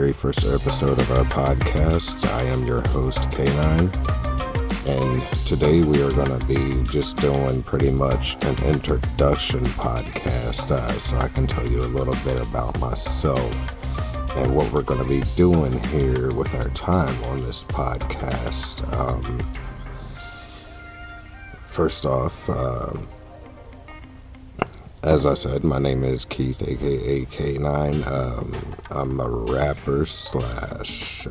very first episode of our podcast. I am your host, K9, and today we are going to be just doing pretty much an introduction podcast, so I can tell you a little bit about myself and what we're going to be doing here with our time on this podcast. First off, as I said, my name is Keith, aka K9. I'm a rapper slash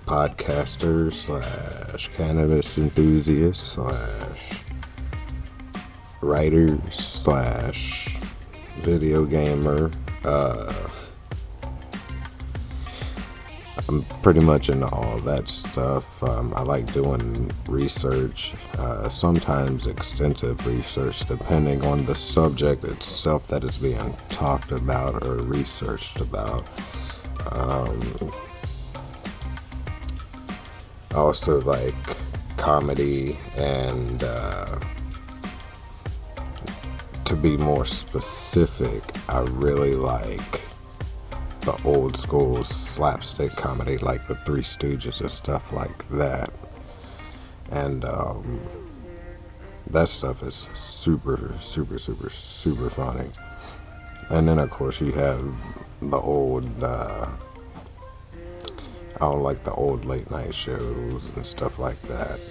podcaster slash cannabis enthusiast slash writer slash video gamer. I'm pretty much into all that stuff. I like doing research, sometimes extensive research, depending on the subject itself that is being talked about or researched about. I also like comedy, and to be more specific, I really like the old school slapstick comedy, like the Three Stooges and stuff like that. And that stuff is super funny. And then of course you have the old I don't like the old late night shows and stuff like that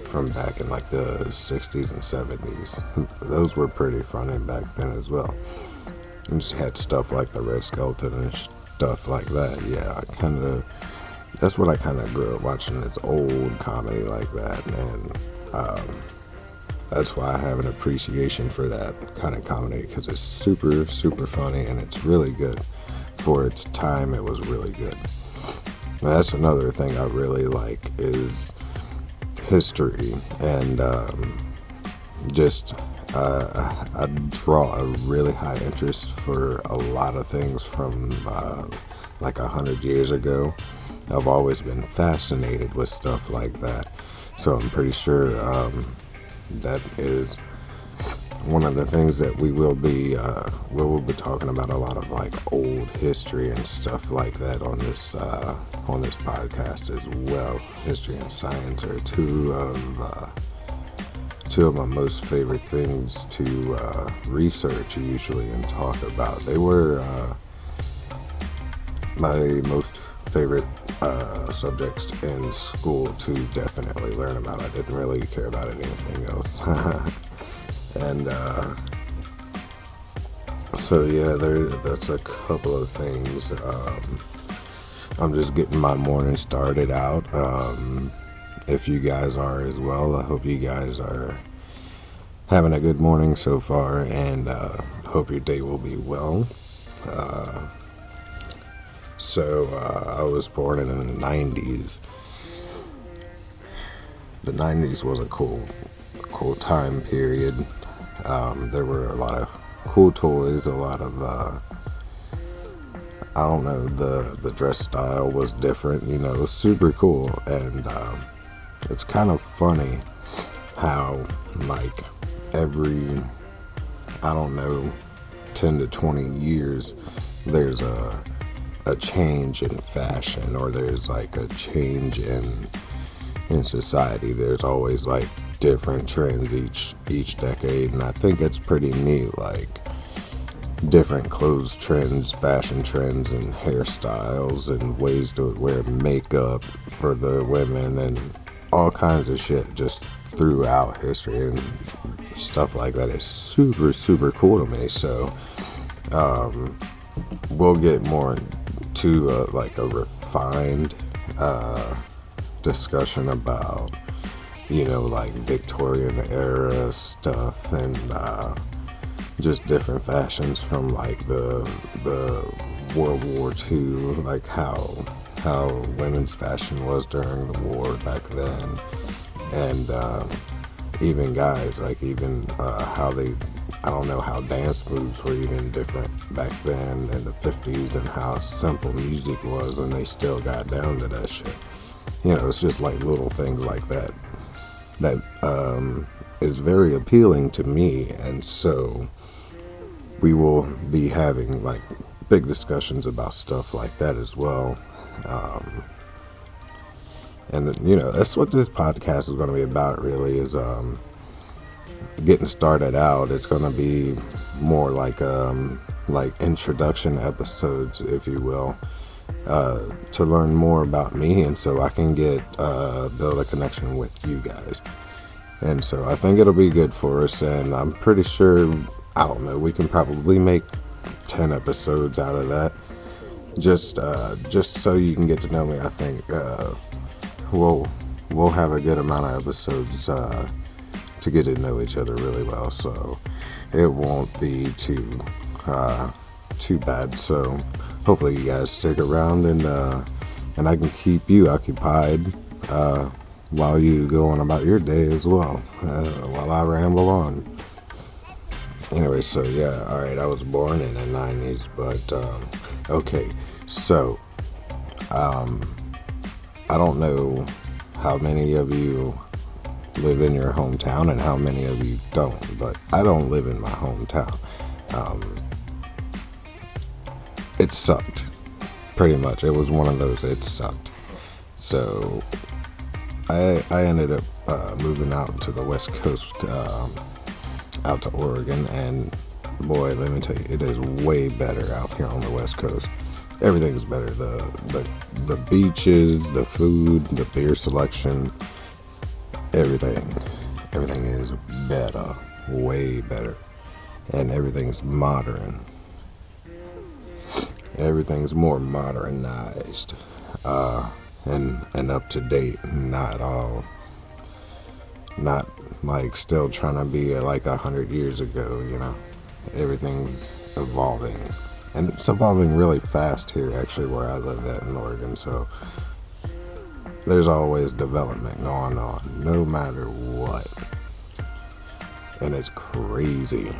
from back in like the 60s and 70s. Those were pretty funny back then as well. You just had stuff like the Red Skeleton and stuff like that. Yeah, that's what I kind of grew up watching, this old comedy like that, and that's why I have an appreciation for that kind of comedy, because it's super funny and it's really good. For its time, it was really good. Now, that's another thing I really like is history, and I draw a really high interest for a lot of things from like 100 years ago. I've always been fascinated with stuff like that, so I'm pretty sure that is one of the things that we will be talking about, a lot of like old history and stuff like that on this podcast as well. History and science are two of my most favorite things to research usually and talk about. They were my most favorite subjects in school to definitely learn about. I didn't really care about anything else. And so yeah, that's a couple of things. I'm just getting my morning started out. If you guys are as well, I hope you guys are having a good morning so far, and hope your day will be well. I was born in the 90s. The 90s was a cool time period. There were a lot of cool toys, a lot of the dress style was different, it was super cool. And it's kind of funny how like every 10 to 20 years there's a change in fashion, or there's like a change in society. There's always like different trends each decade, and I think that's pretty neat, like different clothes trends, fashion trends, and hairstyles, and ways to wear makeup for the women, and all kinds of shit just throughout history, and stuff like that is super cool to me. So we'll get more to like a refined discussion about like Victorian era stuff, and just different fashions from like the World War II, like how women's fashion was during the war back then, and even guys, like how dance moves were even different back then in the 50s, and how simple music was, and they still got down to that shit. It's just like little things like that is very appealing to me, and so we will be having like big discussions about stuff like that as well. Um, and that's what this podcast is going to be about. Really, is getting started out. It's going to be more like introduction episodes, if you will, to learn more about me, and so I can build a connection with you guys. And so I think it'll be good for us, and I'm pretty sure, I don't know, we can probably make 10 episodes out of that. Just so you can get to know me. I think we'll have a good amount of episodes to get to know each other really well. So it won't be too bad. So hopefully you guys stick around, and I can keep you occupied while you go on about your day as well, while I ramble on. Anyway, so yeah, alright, I was born in the 90s, but okay, so I don't know how many of you live in your hometown and how many of you don't, but I don't live in my hometown. It sucked, pretty much. It was one of those, it sucked. So I ended up moving out to the West Coast, out to Oregon, and boy, let me tell you, it is way better out here on the West Coast. Everything's better. The beaches, the food, the beer selection, everything is better, way better, and everything's modern. Everything's more modernized, and up to date. Not like still trying to be like 100 years ago. Everything's evolving, and it's evolving really fast here, actually, where I live at in Oregon. So there's always development going on, no matter what, and it's crazy.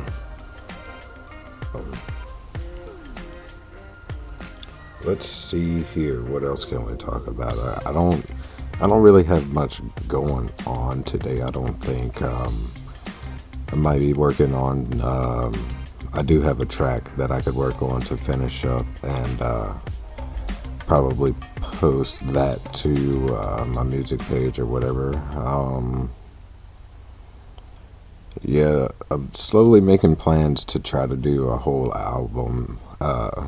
Let's see here. What else can we talk about? I don't really have much going on today. I don't think. I might be working on. I do have a track that I could work on to finish up, and probably post that to my music page or whatever. Yeah, I'm slowly making plans to try to do a whole album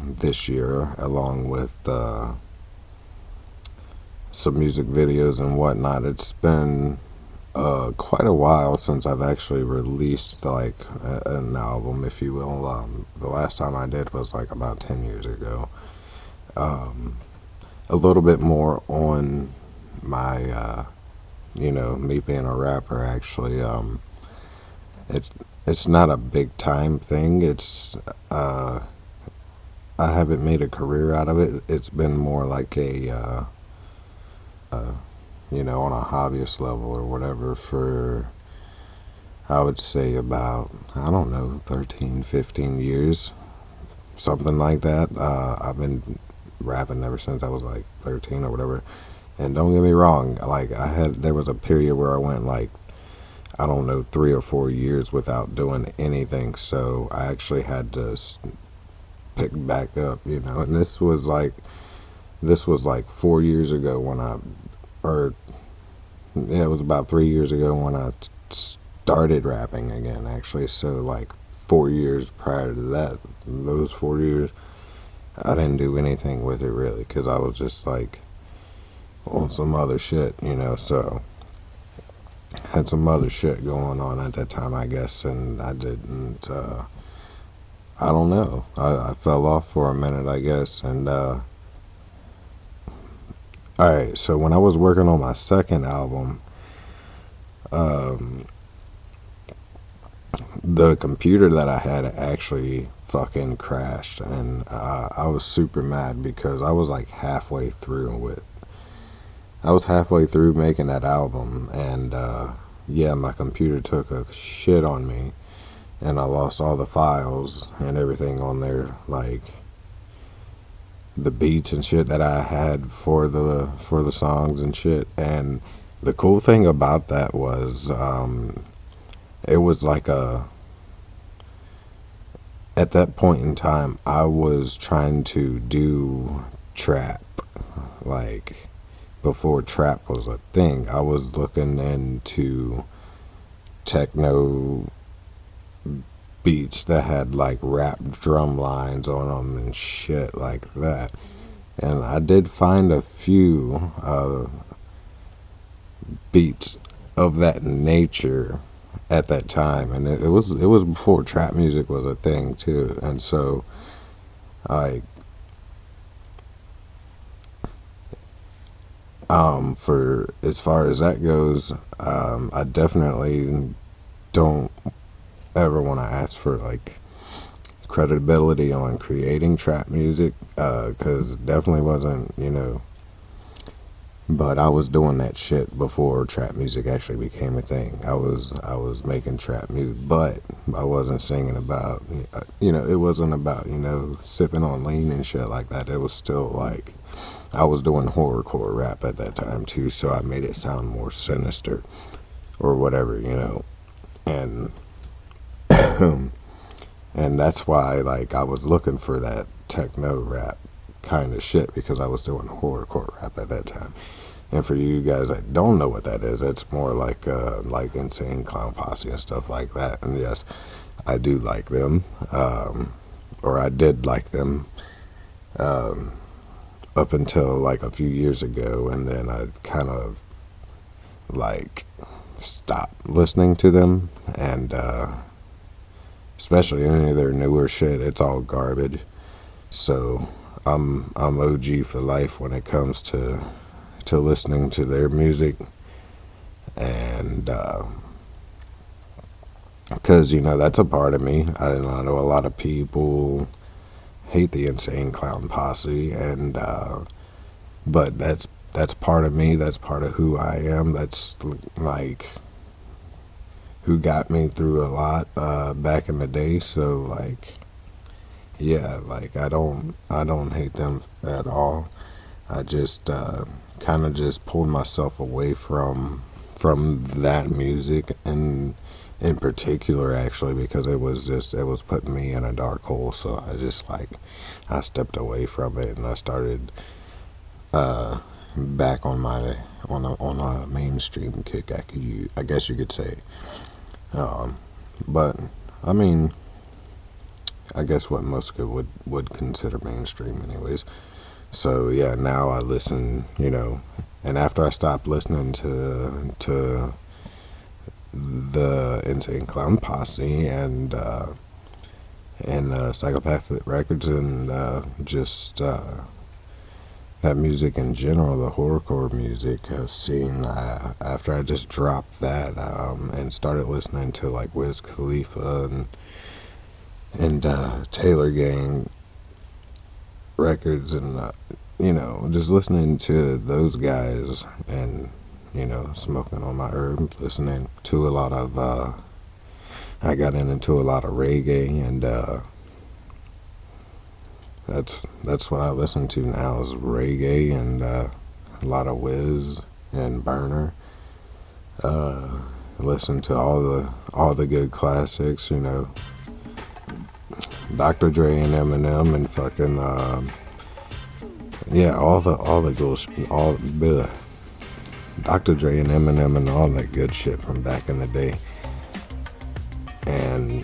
this year, along with some music videos and whatnot. It's been quite a while since I've actually released like an album, if you will. The last time I did was like about 10 years ago. A little bit more on my, me being a rapper, actually. It's not a big time thing. I haven't made a career out of it. It's been more like on a hobbyist level or whatever for, I would say about, I don't know, 13, 15 years, something like that. I've been rapping ever since I was like 13 or whatever. And don't get me wrong, like there was a period where I went like, I don't know, 3 or 4 years without doing anything. So I actually had to pick back up, and this was like 4 years ago it was about 3 years ago when I started rapping again, actually. So like 4 years prior to that, those 4 years, I didn't do anything with it really, because I was just like on some other shit, so had some other shit going on at that time, I guess, and I didn't, I don't know, I fell off for a minute, I guess, and, alright, so when I was working on my second album, the computer that I had actually fucking crashed, and I was super mad because I was like halfway through making that album, and yeah, my computer took a shit on me, and I lost all the files and everything on there, like the beats and shit that I had for the songs and shit. And the cool thing about that was it was like at that point in time, I was trying to do trap. Like, before trap was a thing, I was looking into techno beats that had like rap drum lines on them and shit like that. And I did find a few beats of that nature at that time, and it was before trap music was a thing too. And so, like, for as far as that goes, I definitely don't ever want to ask for like credibility on creating trap music, because it definitely wasn't, but I was doing that shit before trap music actually became a thing. I was making trap music, but I wasn't singing about, it wasn't about, sipping on lean and shit like that. It was still like I was doing horrorcore rap at that time too, so I made it sound more sinister or whatever. And and that's why, like, I was looking for that techno rap kind of shit, because I was doing horrorcore rap at that time. And for you guys that don't know what that is, it's more like Insane Clown Posse and stuff like that. And yes, I do like them, or I did like them, up until like a few years ago, and then I kind of like stopped listening to them, and especially any of their newer shit, it's all garbage. So I'm OG for life when it comes to listening to their music. And because that's a part of me. I know a lot of people hate the Insane Clown Posse, and but that's part of me. That's part of who I am. That's like who got me through a lot back in the day. So like, yeah, like I don't hate them at all. I just kind of just pulled myself away from that music, and in particular, actually, because it was putting me in a dark hole. So I stepped away from it, and I started back on a mainstream kick. I guess you could say. But I mean, I guess what most people would consider mainstream, anyways. So yeah, now I listen, and after I stopped listening to the Insane Clown Posse and Psychopathic Records, and just that music in general, the horrorcore music scene, after I just dropped that, and started listening to like Wiz Khalifa and Taylor Gang records, and just listening to those guys, and smoking on my herb, listening to a lot of I got into a lot of reggae, and that's what I listen to now is reggae, and a lot of Wiz and Burner. Listen to all the good classics, Dr. Dre and Eminem, and fucking yeah, all the good, all the Dr. Dre and Eminem and all that good shit from back in the day. And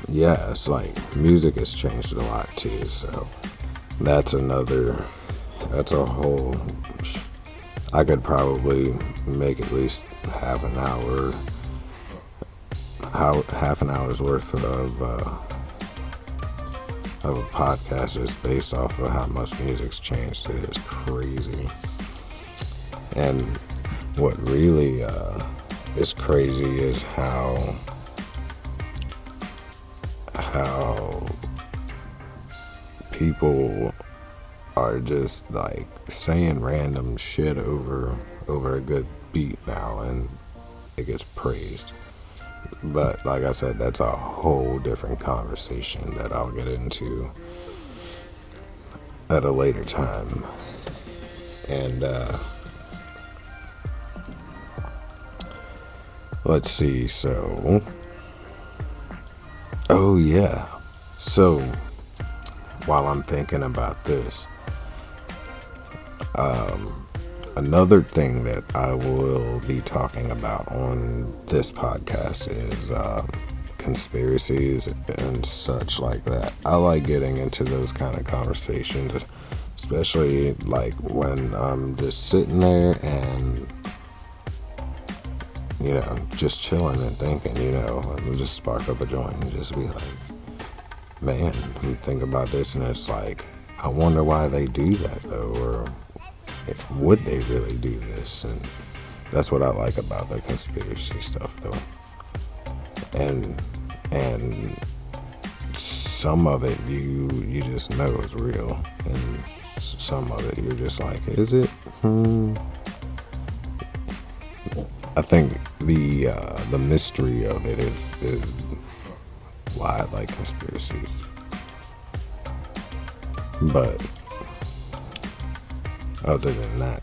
yeah, it's like music has changed a lot too. So that's a whole. I could probably make at least half an hour's worth of a podcast just based off of how much music's changed. It is crazy. And what really is crazy is how people are just like saying random shit over a good beat now, and it gets praised. But like I said, that's a whole different conversation that I'll get into at a later time. And let's see, so Oh, yeah. So, while I'm thinking about this, another thing that I will be talking about on this podcast is conspiracies and such like that. I like getting into those kind of conversations, especially like when I'm just sitting there and, just chilling and thinking, and just spark up a joint and just be like, man, think about this, and it's like, I wonder why they do that though, or would they really do this? And that's what I like about the conspiracy stuff though. And some of it you just know is real, and some of it you're just like, is it? I think the mystery of it is why I like conspiracies. But other than that,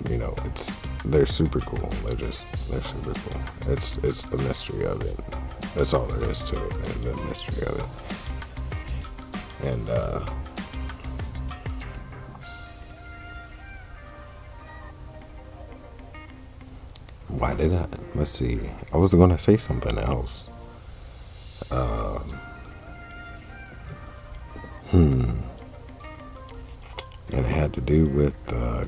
they're super cool. They're super cool. It's the mystery of it. That's all there is to it. The mystery of it. And why did I? Let's see. I was gonna say something else. And it had to do with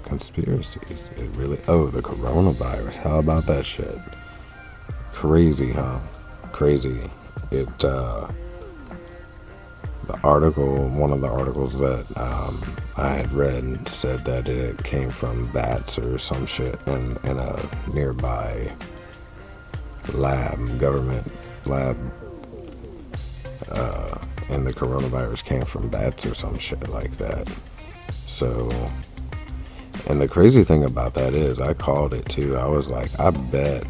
conspiracies. It really. Oh, the coronavirus. How about that shit? Crazy, huh? Crazy. It. The article, one of the articles that I had read said that it came from bats or some shit in a nearby government lab, and the coronavirus came from bats or some shit like that. So, and the crazy thing about that is, I called it too. I was like, I bet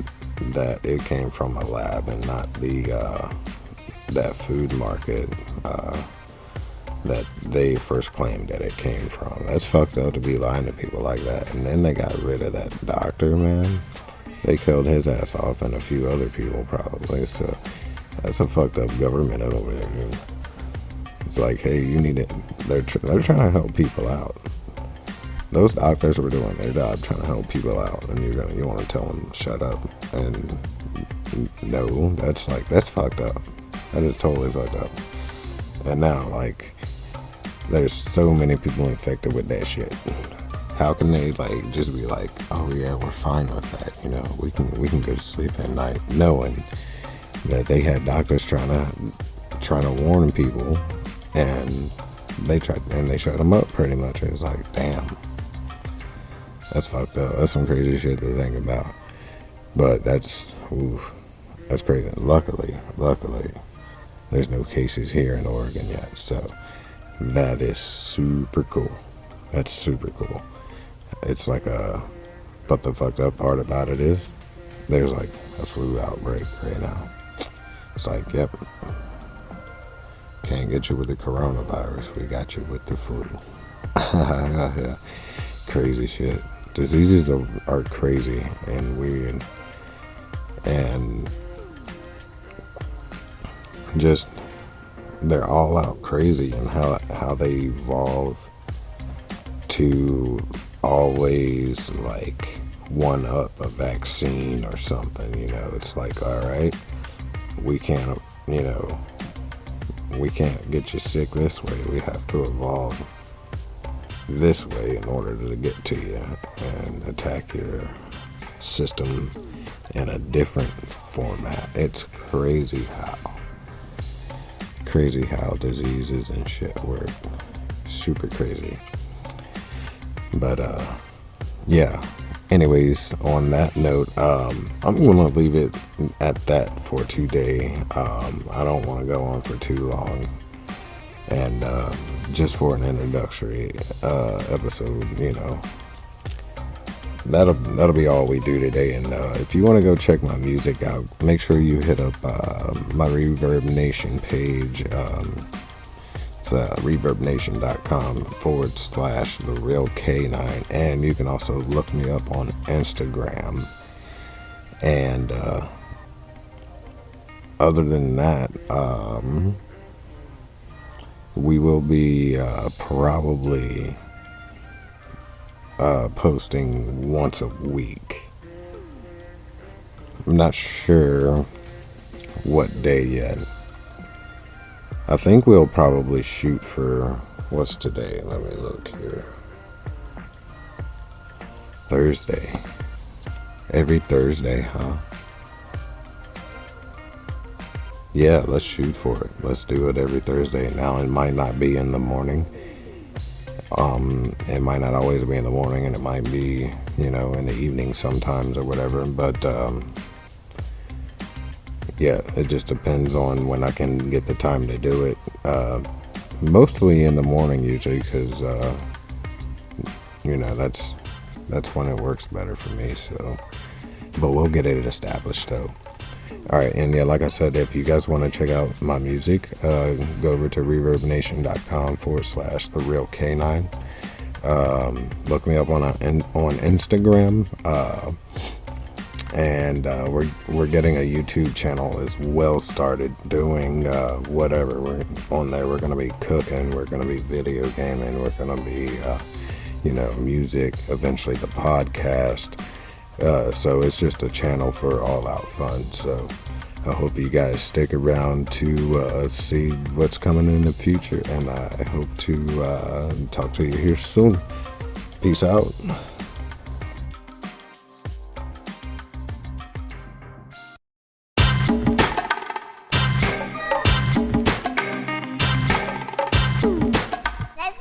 that it came from a lab and not that food market that they first claimed that it came from. That's fucked up to be lying to people like that. And then they got rid of that doctor, man. They killed his ass off and a few other people probably. So that's a fucked up government over there, dude. It's like, hey, you need it. They're trying to help people out. Those doctors were doing their job, trying to help people out, and you want to tell them shut up. And no, that's fucked up. That is totally fucked up. And now, like, there's so many people infected with that shit. How can they just be like, oh yeah, we're fine with that, we can go to sleep at night, knowing that they had doctors trying to warn people, and they shut them up pretty much. It was like, damn, that's fucked up. That's some crazy shit to think about. But that's crazy. Luckily, there's no cases here in Oregon yet, so that is super cool. That's super cool. It's like but the fucked up part about it is, there's like a flu outbreak right now. It's like, yep, can't get you with the coronavirus, we got you with the flu. Yeah. Crazy shit. Diseases are crazy and weird, and just, they're all out crazy, and how they evolve to always like one up a vaccine or something. It's like, all right, we can't get you sick this way, we have to evolve this way in order to get to you and attack your system in a different format. It's crazy how diseases and shit work. Super crazy. But yeah, anyways, on that note, I'm gonna leave it at that for today. I don't want to go on for too long, and just for an introductory episode, that'll be all we do today. And if you want to go check my music out, make sure you hit up my Reverb Nation page. It's reverbnation.com/TheRealK9, and you can also look me up on Instagram. And other than that, we will be probably posting once a week. I'm not sure what day yet. I think we'll probably shoot for, what's today? Let me look here. Thursday. Every Thursday, huh? Yeah, let's shoot for it. Let's do it every Thursday. Now, it might not be in the morning. It might not always be in the morning, and it might be, in the evening sometimes or whatever. But yeah, it just depends on when I can get the time to do it. Mostly in the morning usually, because that's when it works better for me. So, but we'll get it established though. All right, and yeah, like I said, if you guys want to check out my music, go over to reverbnation.com/therealk9. Look me up on Instagram, and we're getting a YouTube channel as well started, doing whatever. We're on there. We're gonna be cooking. We're gonna be video gaming. We're gonna be music. Eventually, the podcast. So it's just a channel for all out fun. So I hope you guys stick around to see what's coming in the future, and I hope to talk to you here soon. Peace out. Let's